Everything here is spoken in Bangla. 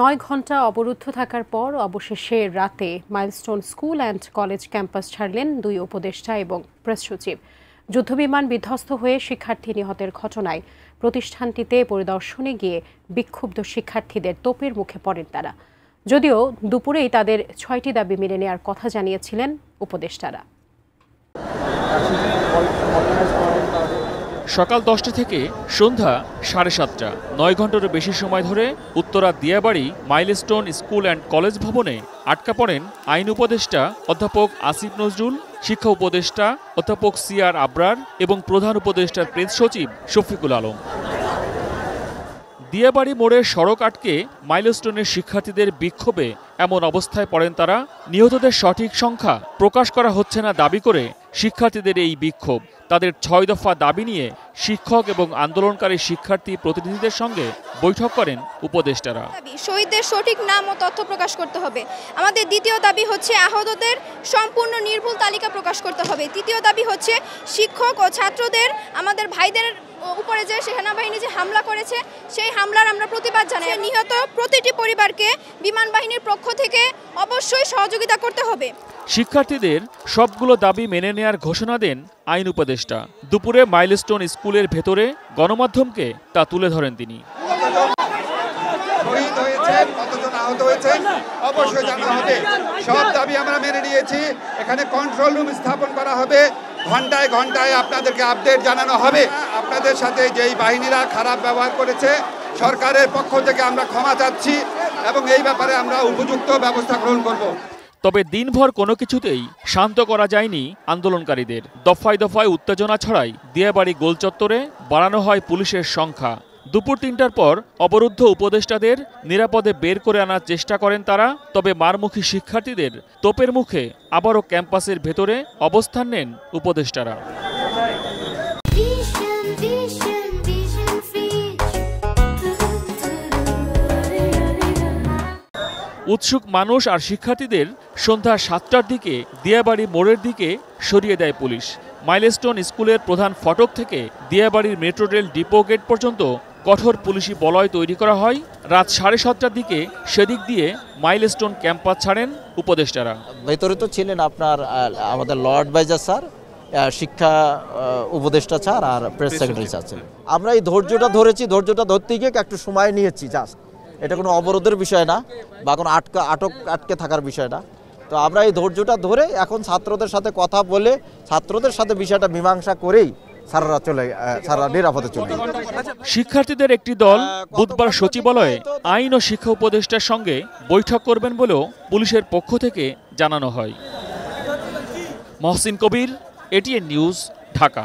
9 ঘন্টা অবরুদ্ধ থাকার পর অবশেষে রাতে milestone school and college campus ছাড়লেন দুই উপদেষ্টা এবং প্রেস সচিব। যুদ্ধবিমান বিধ্বস্ত হয়ে শিক্ষার্থী নিহতের ঘটনায় প্রতিষ্ঠানটিতে পরিদর্শনে গিয়ে বিক্ষুব্ধ শিক্ষার্থীদের তোপের মুখে পড়েন তারা। যদিও দুপুরেই তাদের 6টি দাবি মেনে নেওয়ার কথা জানিয়েছিলেন উপদেষ্টারা। সকাল 10টা থেকে সন্ধ্যা 7:30, 9 ঘন্টারও বেশি সময় ধরে Uttara Diabari milestone school and college ভবনে আটকা পড়েন আইন উপদেষ্টা অধ্যাপক আসিফ নজরুল, শিক্ষা উপদেষ্টা অধ্যাপক সিআর আবরার এবং প্রধান উপদেষ্টার প্রেস সচিব শফিকুল আলম। দিয়াবাড়ি মোড়ের সড়ক আটকে মাইলস্টোনের শিক্ষার্থীদের বিক্ষোভে এমন অবস্থায় পড়েন তারা। নিহতদের সঠিক সংখ্যা প্রকাশ করা হচ্ছে না দাবি করে শিক্ষার্থীদের এই বিক্ষোভ। তাদের 6 দফা দাবি নিয়ে শিক্ষক এবং আন্দোলনকারী শিক্ষার্থী প্রতিনিধিদের সঙ্গে বৈঠক করেন উপদেষ্টারা। শহীদদের সঠিক নাম ও তথ্য প্রকাশ করতে হবে। আমাদের দ্বিতীয় দাবি হচ্ছে আহতদের সম্পূর্ণ নির্ভুল তালিকা প্রকাশ করতে হবে। তৃতীয় দাবি হচ্ছে শিক্ষক ও ছাত্রদের, আমাদের ভাইদের উপরে যে সেনাবাহিনী যে হামলা করেছে সেই হামলার আমরা প্রতিবাদ জানাই। নিহত প্রতিটি পরিবারকে বিমান বাহিনীর পক্ষ থেকে অবশ্যই সহযোগিতা করতে হবে। শিক্ষার্থীদের সবগুলো দাবি মেনে নেয়ার ঘোষণা দেন আইন উপদেষ্টা। দুপুরে মাইলস্টোন স্কুলের ভেতরে গণমাধ্যমকে তা তুলে ধরেন তিনি। অবশ্যই জানা হবে, সব দাবি আমরা মেনে নিয়েছি। এখানে কন্ট্রোল রুম স্থাপন করা হবে, ঘন্টায় ঘন্টায় আপনাদেরকে আপডেট জানানো হবে। আপনাদের সাথে যেই বাহিনীরা খারাপ ব্যবহার করেছে সরকারের পক্ষ থেকে আমরা ক্ষমা চাচ্ছি এবং এই ব্যাপারে আমরা উপযুক্ত ব্যবস্থা গ্রহণ করব। তবে দিনভর কোনো কিছুতেই শান্ত করা যায়নি আন্দোলনকারীদের। দফায় দফায় উত্তেজনা ছড়ায় দিয়াবাড়ি গোলচত্বরে, বাড়ানো হয় পুলিশের সংখ্যা। দুপুর 3টার পর অবরুদ্ধ উপদেষ্টাদের নিরাপদে বের করে আনার চেষ্টা করেন তারা। তবে মারমুখী শিক্ষার্থীদের তোপের মুখে আবারও ক্যাম্পাসের ভেতরে অবস্থান নেন উপদেষ্টারা। উৎসুক মানুষ আর শিক্ষার্থীদের সন্ধ্যা 7টার দিকে দিয়াবাড়ি মোড়ের দিকে সরিয়ে দেয় পুলিশ। মাইলস্টোন স্কুলের প্রধান ফটক থেকে দিয়াবাড়ির মেট্রো রেল ডিপো গেট পর্যন্ত কঠোর পুলিশি বলয় তৈরি করা হয়। রাত 7:30টার দিকে সেদিক দিয়ে মাইলস্টোন ক্যাম্পাস ছাড়েন উপদেষ্টারা। ভেতরে তো ছিলেন আপনার আমাদের লর্ড ভাইজার স্যার, শিক্ষা উপদেষ্টা স্যার আর প্রেস সেক্রেটারি স্যার ছিলেন। আমরা এই ধৈর্যটা ধরেছি, ধৈর্যটা ধরতে গিয়ে একটু সময় নিয়েছি জাস্ট। এটা কোনো অবরোধের বিষয় না বা কোনো আটকে থাকার বিষয় না। তো আমরা এই ধৈর্যটা ধরে এখন ছাত্রদের সাথে কথা বলে ছাত্রদের সাথে বিষয়টা মীমাংসা করেই সারা নিরাপদে চলে। শিক্ষার্থীদের একটি দল বুধবার সচিবালয়ে আইন ও শিক্ষা উপদেষ্টার সঙ্গে বৈঠক করবেন বলেও পুলিশের পক্ষ থেকে জানানো হয়। মহসিন কবির, এটিএন নিউজ, ঢাকা।